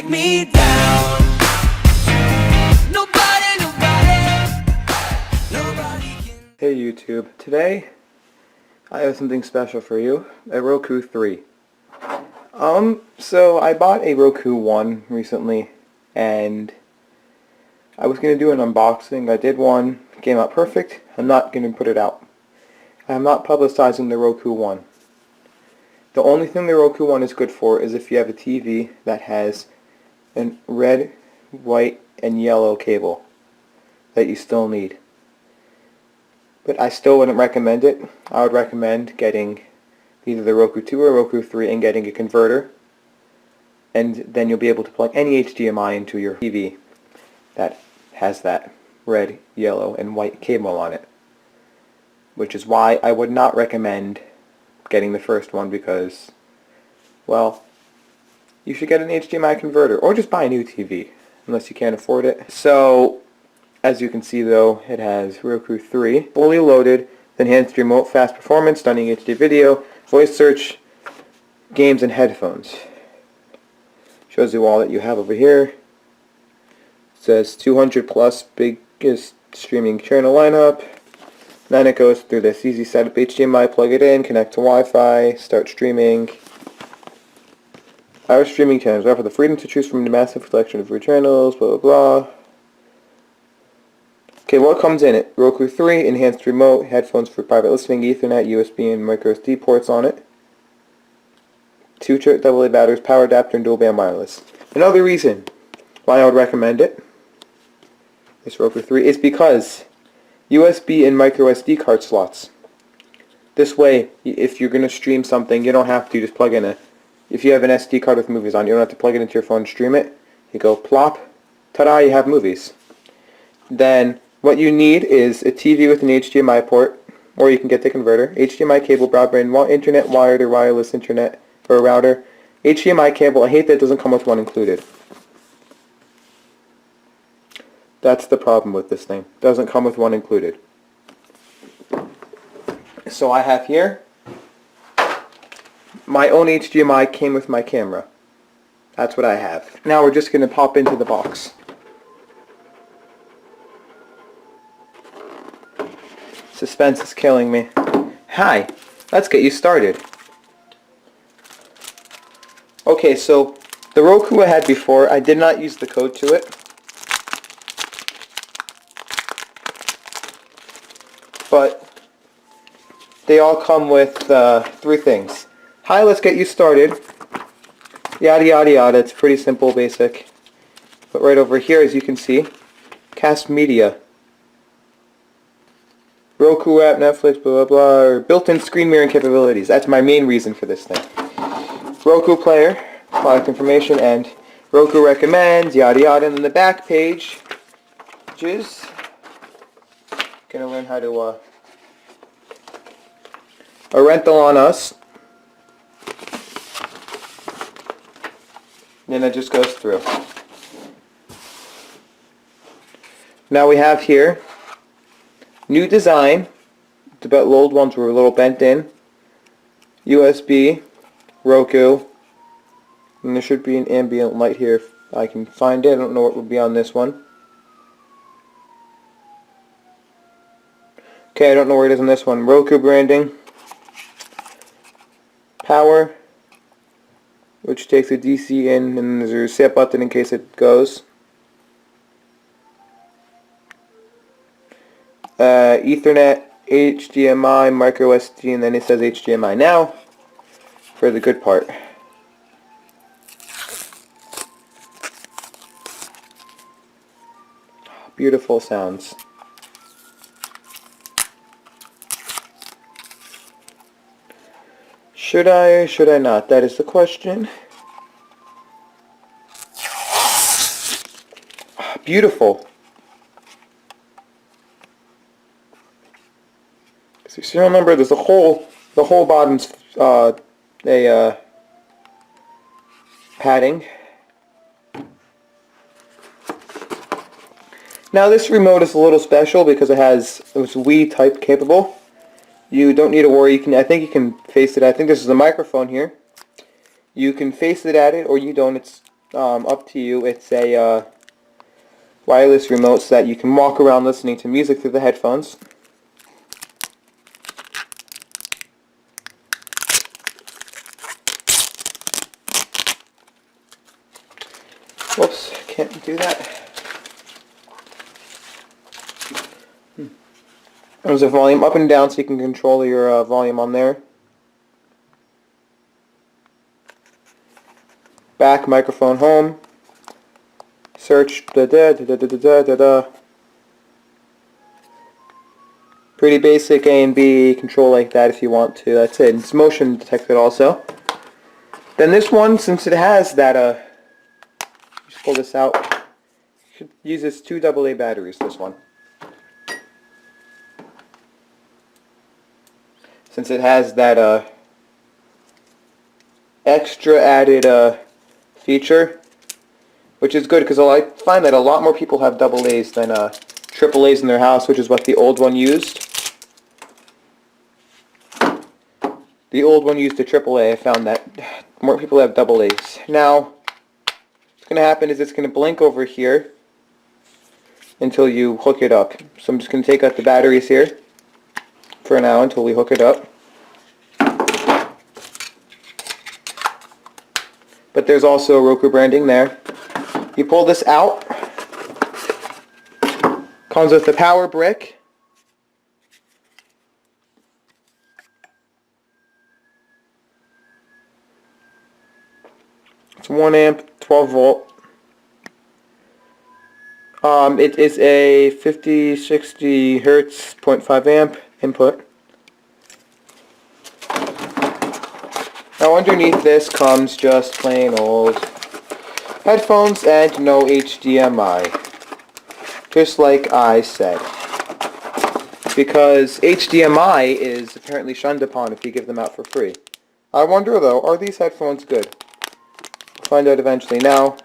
take me down. Nobody can. Hey YouTube, today I have something special for you, a Roku 3. So I bought a Roku 1 recently, and I was going to do an unboxing. I did one, came out perfect. I'm not going to put it out. I'm not publicizing the Roku 1. The only thing the Roku 1 is good for is if you have a TV that has a red, white, and yellow cable that you still need. But I still wouldn't recommend it. I would recommend getting either the Roku 2 or Roku 3 and getting a converter. And then you'll be able to plug any HDMI into your TV that has that red, yellow, and white cable on it. Which is why I would not recommend getting the first one because, well, you should get an HDMI converter or just buy a new TV unless you can't afford it. So, as you can see though, it has Roku 3, fully loaded, enhanced remote, fast performance, stunning HD video, voice search, games, and headphones. Shows you all that you have over here. It says 200 plus biggest streaming channel lineup. Then it goes through this easy setup, HDMI, plug it in, connect to Wi-Fi, start streaming. Our streaming channels offer the freedom to choose from the massive selection of your channels, blah blah blah. Okay, what comes in it? Roku 3, enhanced remote, headphones for private listening, Ethernet, USB, and microSD ports on it. 2 AA batteries, power adapter, and dual band wireless. Another reason why I would recommend it, this Roku 3, is because USB and microSD card slots. This way, if you're going to stream something, you don't have to just plug in if you have an SD card with movies on, you don't have to plug it into your phone and stream it. You go plop, ta-da, you have movies. Then what you need is a TV with an HDMI port, or you can get the converter, HDMI cable, broadband, internet, wired or wireless internet, or a router. HDMI cable, I hate that it doesn't come with one included. That's the problem with this thing. It doesn't come with one included. So I have here, my own HDMI came with my camera. That's what I have. Now we're just going to pop into the box. Suspense is killing me. Hi, let's get you started. Okay, so the Roku I had before, I did not use the code to it. But they all come with 3 things. Hi, let's get you started. Yada yada yada. It's pretty simple, basic. But right over here, as you can see, cast media. Roku app, Netflix, blah blah blah, or built-in screen mirroring capabilities. That's my main reason for this thing. Roku player, product information, and Roku recommends, yada yada. And then the back page, which is gonna learn how to a rental on us. And then it just goes through. Now we have here new design. The old ones were a little bent in. USB, Roku, and there should be an ambient light here if I can find it. I don't know what would be on this one. Okay, I don't know where it is on this one. Roku branding. Power, which takes a DC in, and there's a reset button in case it goes. Ethernet, HDMI, microSD, and then it says HDMI now for the good part. Beautiful sounds. Should I or should I not? That is the question. Beautiful. So serial number, there's the whole bottom's padding. Now this remote is a little special because it's Wii type capable. You don't need to worry. I think you can face it. I think this is a microphone here. You can face it at it, or you don't. It's Up to you. It's a wireless remote so that you can walk around listening to music through the headphones. Whoops, can't do that. There's a volume up and down so you can control your volume on there. Back, microphone, home. Search, da-da-da-da-da-da-da-da. Pretty basic A and B control like that if you want to. That's it. It's motion detected also. Then this one, since it has that, just pull this out. It uses 2 AA batteries, this one. Since it has that, extra added, feature, which is good because I find that a lot more people have AA's than AAA's in their house, which is what the old one used. The old one used a AAA. I found that more people have AA's. Now, what's going to happen is it's going to blink over here until you hook it up. So I'm just going to take out the batteries here for now until we hook it up. But there's also Roku branding there. You pull this out. Comes with the power brick. It's 1 amp, 12 volt. It is a 50-60 hertz, 0.5 amp input. Now underneath this comes just plain old headphones and no HDMI. Just like I said. Because HDMI is apparently shunned upon if you give them out for free. I wonder though, are these headphones good? We'll find out eventually. Now,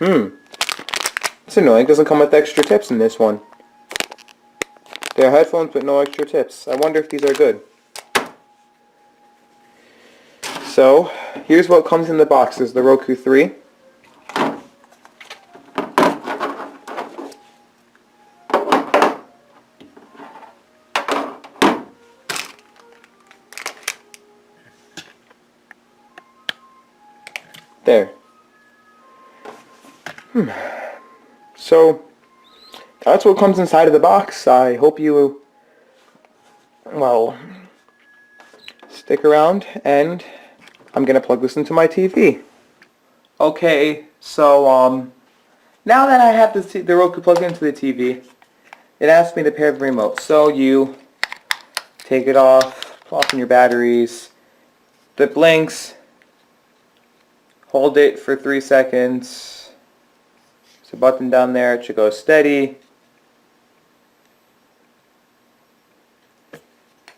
it's annoying. It doesn't come with extra tips in this one. They're headphones but no extra tips. I wonder if these are good. So, here's what comes in the box. There's the Roku 3. There. So, that's what comes inside of the box. I hope you, well, stick around, and I'm going to plug this into my TV. Okay, so, now that I have the Roku plugged into the TV, it asks me to pair the remote. So you take it off, plop in your batteries, the blinks, hold it for 3 seconds. There's a button down there, it should go steady.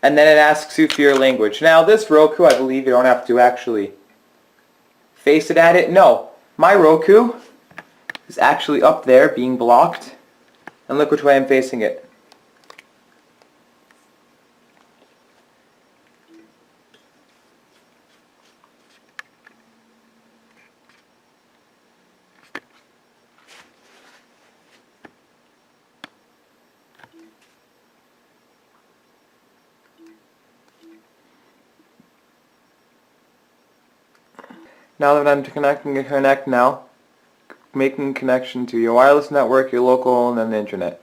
And then it asks you for your language. Now this Roku, I believe you don't have to actually face it at it. No, my Roku is actually up there being blocked. And look which way I'm facing it. Now that I'm making a connection to your wireless network, your local, and then the internet.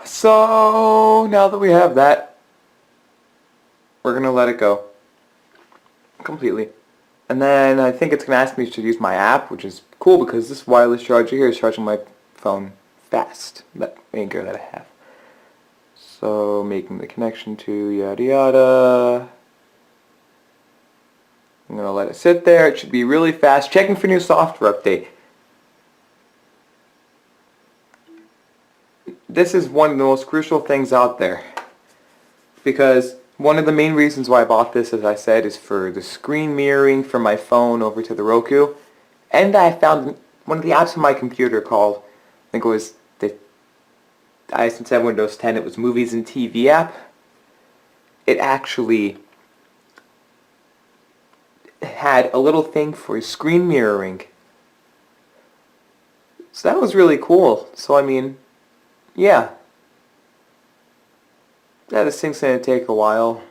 So, now that we have that, we're going to let it go. Completely. And then I think it's going to ask me to use my app, which is cool because this wireless charger here is charging my phone fast. That Anchor that I have. So, making the connection to yada yada. I'm going to let it sit there. It should be really fast. Checking for new software update. This is one of the most crucial things out there. Because one of the main reasons why I bought this, as I said, is for the screen mirroring from my phone over to the Roku. And I found one of the apps on my computer called, I think it was since I have Windows 10, it was Movies and TV app. It actually had a little thing for screen mirroring. So that was really cool. So I mean, yeah. Yeah, this thing's gonna take a while.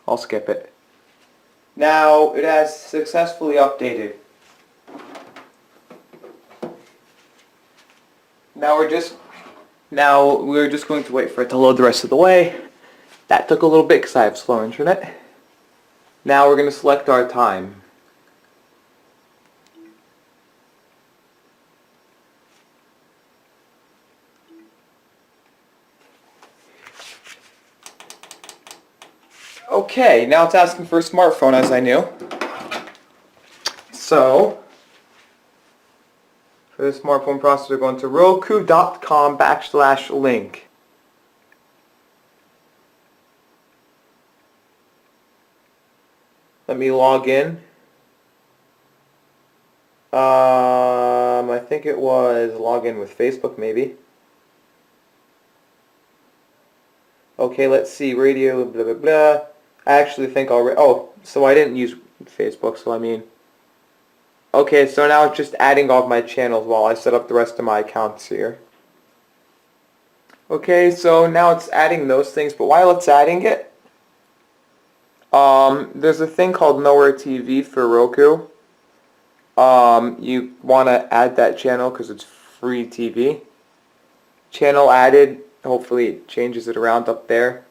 I'll skip it. Now it has successfully updated. Now we're just going to wait for it to load the rest of the way. That took a little bit because I have slow internet. Now we're going to select our time. Okay, now it's asking for a smartphone, as I knew. So, for the smartphone processor, we're going to roku.com/link. Let me log in. I think it was log in with Facebook, maybe. Okay, let's see, radio, blah, blah, blah. I actually think already, so I didn't use Facebook, so I mean. Okay, so now it's just adding all of my channels while I set up the rest of my accounts here. Okay, so now it's adding those things, but while it's adding it, there's a thing called Nowhere TV for Roku. You want to add that channel because it's free TV. Channel added. Hopefully it changes it around up there.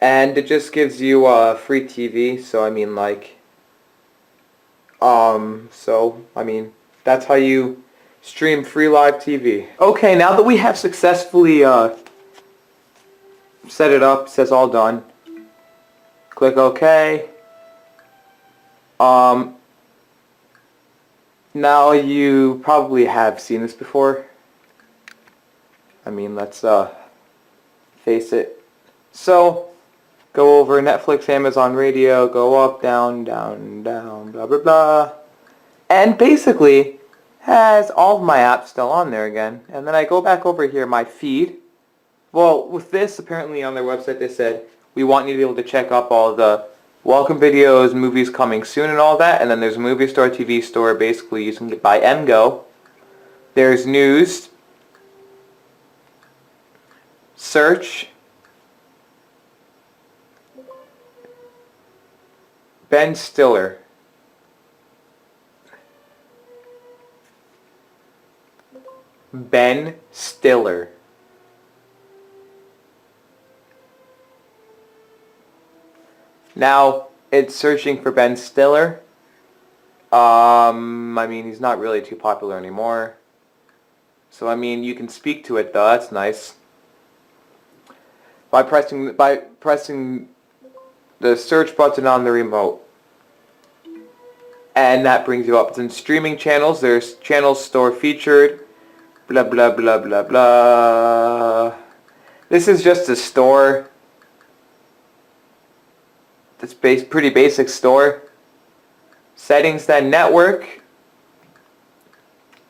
And it just gives you free TV. So I mean, like, that's how you stream free live TV. Okay, now that we have successfully set it up, it says all done. Click OK. Now you probably have seen this before. I mean, let's face it. So, go over Netflix, Amazon Radio, go up, down, down, down, blah, blah, blah. And basically, has all of my apps still on there again. And then I go back over here, my feed. Well, with this, apparently on their website they said, we want you to be able to check up all the welcome videos, movies coming soon and all that. And then there's Movie Store, TV Store, basically you can get by MGO. There's news, search, Ben Stiller. Ben Stiller. Now, it's searching for Ben Stiller. I mean, he's not really too popular anymore. So, I mean, you can speak to it, though. That's nice. By pressing the search button on the remote. And that brings you up. It's in streaming channels. There's channels store featured. Blah, blah, blah, blah, blah. This is just a store. It's pretty basic store. Settings, then network.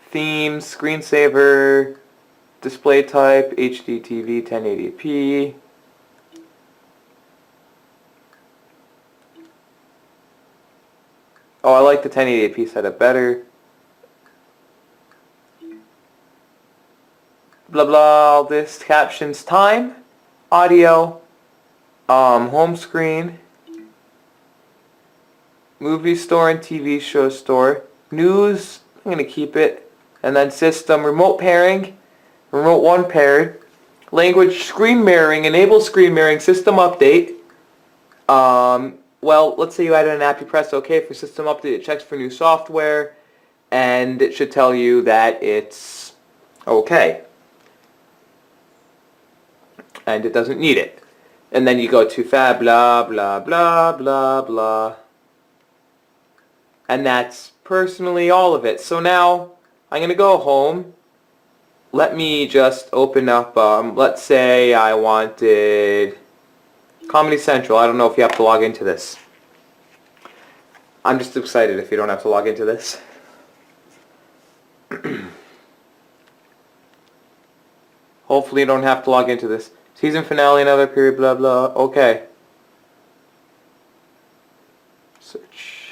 Themes, screensaver, display type, HD TV 1080p. Oh, I like the 1080p setup better. Blah blah, all this, captions, time, audio, home screen, movie store and TV show store, news, I'm going to keep it, and then system, remote pairing, remote 1 paired, language, screen mirroring, enable screen mirroring, system update. Well, let's say you added an app, you press OK for system update, it checks for new software, and it should tell you that it's okay. And it doesn't need it. And then you go to fab, blah, blah, blah, blah, blah. And that's personally all of it. So now, I'm going to go home. Let me just open up, let's say I wanted Comedy Central. I don't know if you have to log into this. I'm just excited if you don't have to log into this. Hopefully you don't have to log into this. Season finale, another period, blah, blah. Okay. Search.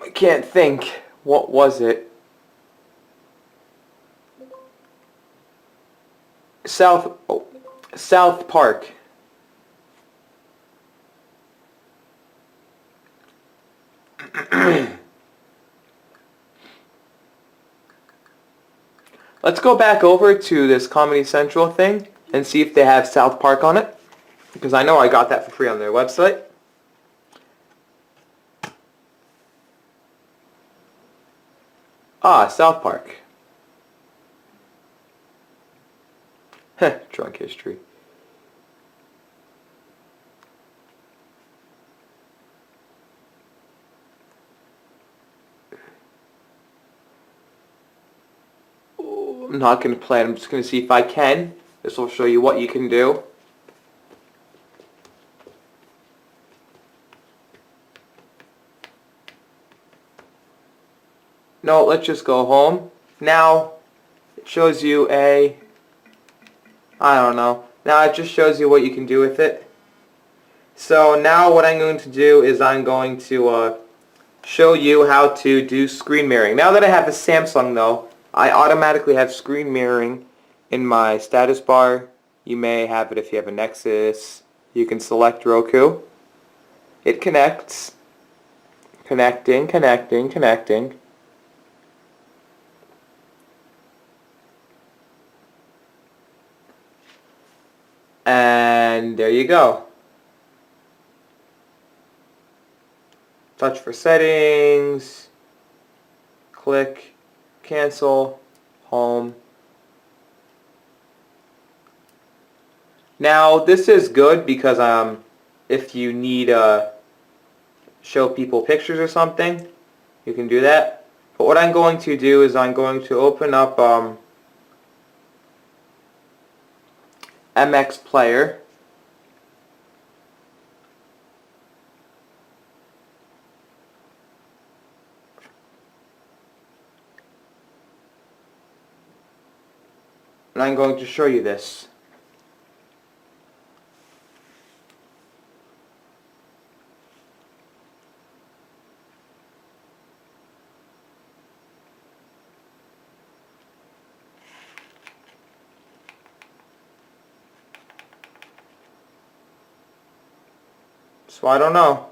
I can't think. What was it? South Park. Let's go back over to this Comedy Central thing and see if they have South Park on it. Because I know I got that for free on their website. Ah, South Park. Drunk history. I'm not going to play it. I'm just going to see if I can. This will show you what you can do. No, let's just go home. Now, it shows you I don't know. Now it just shows you what you can do with it. So now what I'm going to do is I'm going to show you how to do screen mirroring. Now that I have a Samsung though, I automatically have screen mirroring in my status bar. You may have it if you have a Nexus. You can select Roku. It connects. Connecting, connecting, connecting. And there you go. Touch for settings. Click. Cancel. Home. Now this is good because if you need show people pictures or something, you can do that. But what I'm going to do is I'm going to open up MX Player. And I'm going to show you this. So I don't know.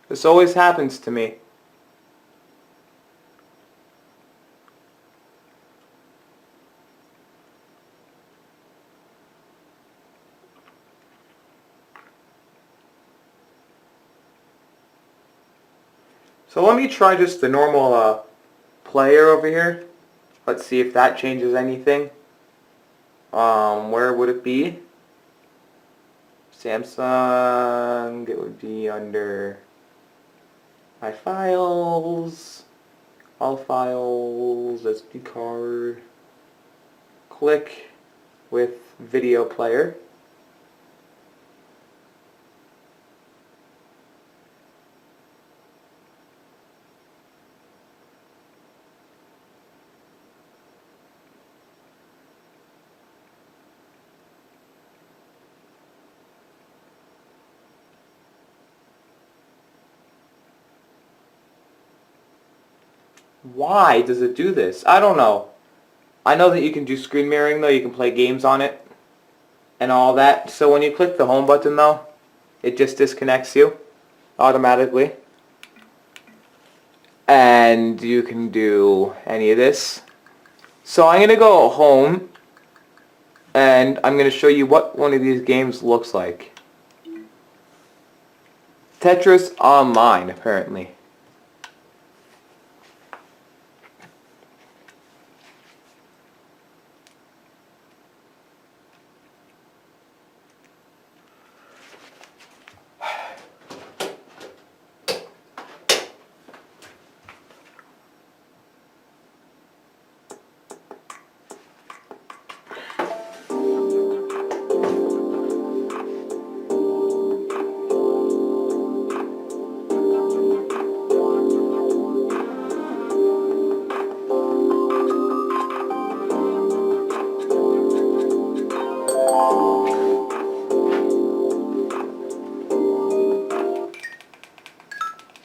This always happens to me. So let me try just the normal player over here. Let's see if that changes anything. Where would it be? Samsung, it would be under My Files, All Files, SD card, click with Video Player. Why does it do this? I don't know. I know that you can do screen mirroring though, you can play games on it and all that. So when you click the home button though, it just disconnects you automatically. And you can do any of this. So I'm going to go home and I'm going to show you what one of these games looks like. Tetris Online, apparently.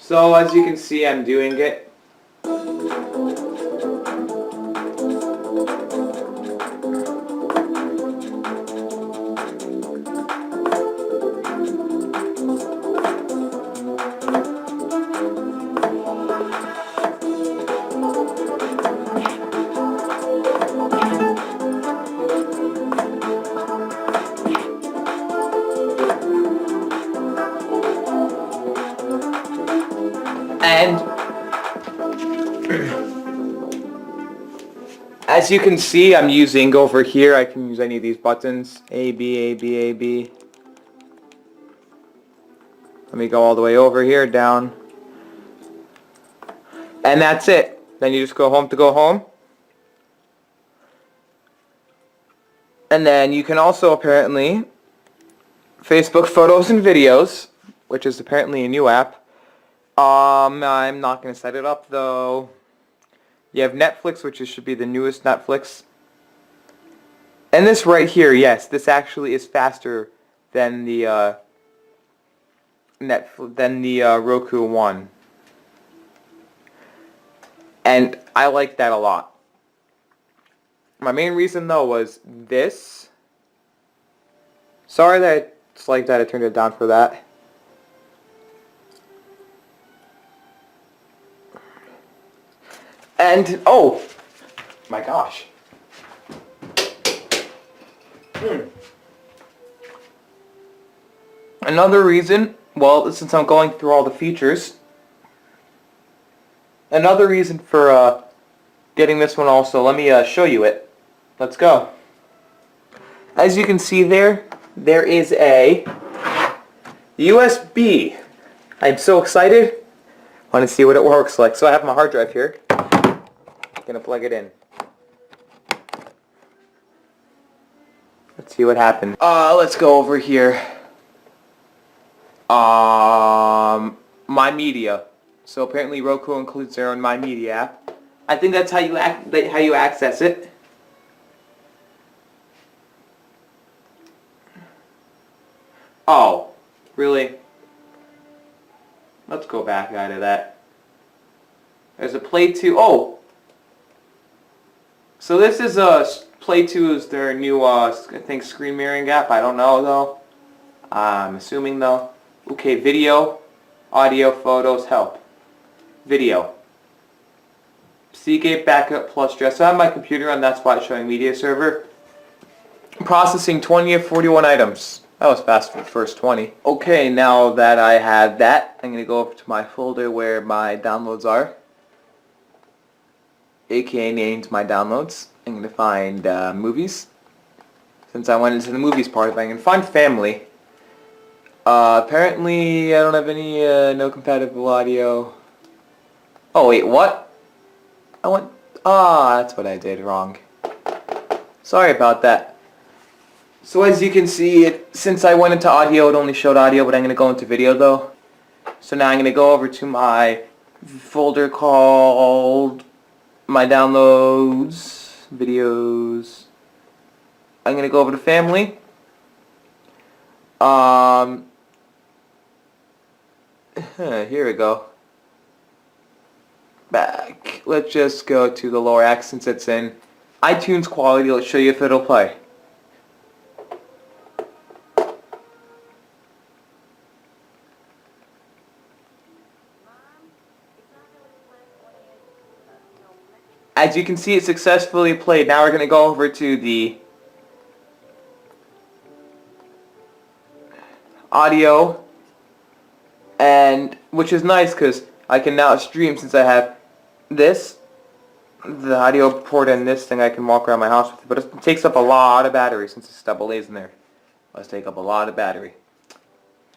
So as you can see, I'm doing it. And as you can see, I'm using over here, I can use any of these buttons. A, B, A, B, A, B. Let me go all the way over here, down. And that's it. Then you just go home to go home. And then you can also apparently Facebook photos and videos, which is apparently a new app. I'm not going to set it up though. You have Netflix, which should be the newest Netflix. And this right here, yes, this actually is faster than the Roku one. And I like that a lot. My main reason though was this. Sorry that it's like that, I turned it down for that. And, oh, my gosh. Another reason, well, since I'm going through all the features, another reason for getting this one also, let me show you it. Let's go. As you can see there is a USB. I'm so excited. I want to see what it works like. So I have my hard drive here. Gonna plug it in. Let's see what happens. Let's go over here. My Media. So apparently Roku includes their own My Media app. I think that's how you access it. Oh, really? Let's go back out of that. There's a Play 2. Oh! So this is Play 2 is their new I think screen mirroring app. I don't know though. I'm assuming though. Okay, video, audio, photos, help. Video. Seagate backup plus stress. So I have my computer on, that's why it's showing media server. Processing 20 of 41 items. That was fast for the first 20. Okay, now that I have that, I'm going to go over to my folder where my downloads are. AKA named my downloads. I'm going to find movies. Since I went into the movies part, if I can find family. Apparently I don't have any, no compatible audio. Oh wait, what? That's what I did wrong. Sorry about that. So as you can see, since I went into audio, it only showed audio, but I'm going to go into video though. So now I'm going to go over to my folder called my downloads, videos. I'm going to go over to family. Here we go. Back. Let's just go to the lower X since it's in iTunes quality. Let's show you if it'll play. As you can see, it successfully played. Now we're going to go over to the audio, and which is nice because I can now stream since I have this, the audio port, and this thing I can walk around my house with. But it takes up a lot of battery since it's double A's in there. Let's take up a lot of battery.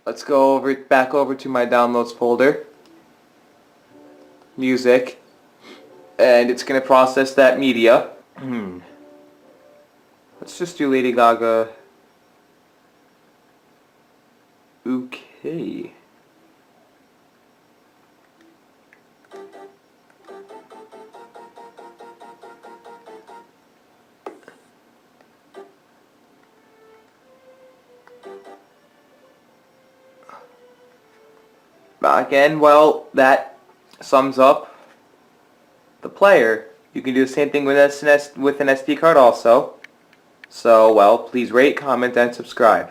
Let's go back over to my downloads folder, music. And it's going to process that media. Let's just do Lady Gaga. Okay. again, well, that sums up the player. You can do the same thing with an SD card also. So, well, please rate, comment, and subscribe.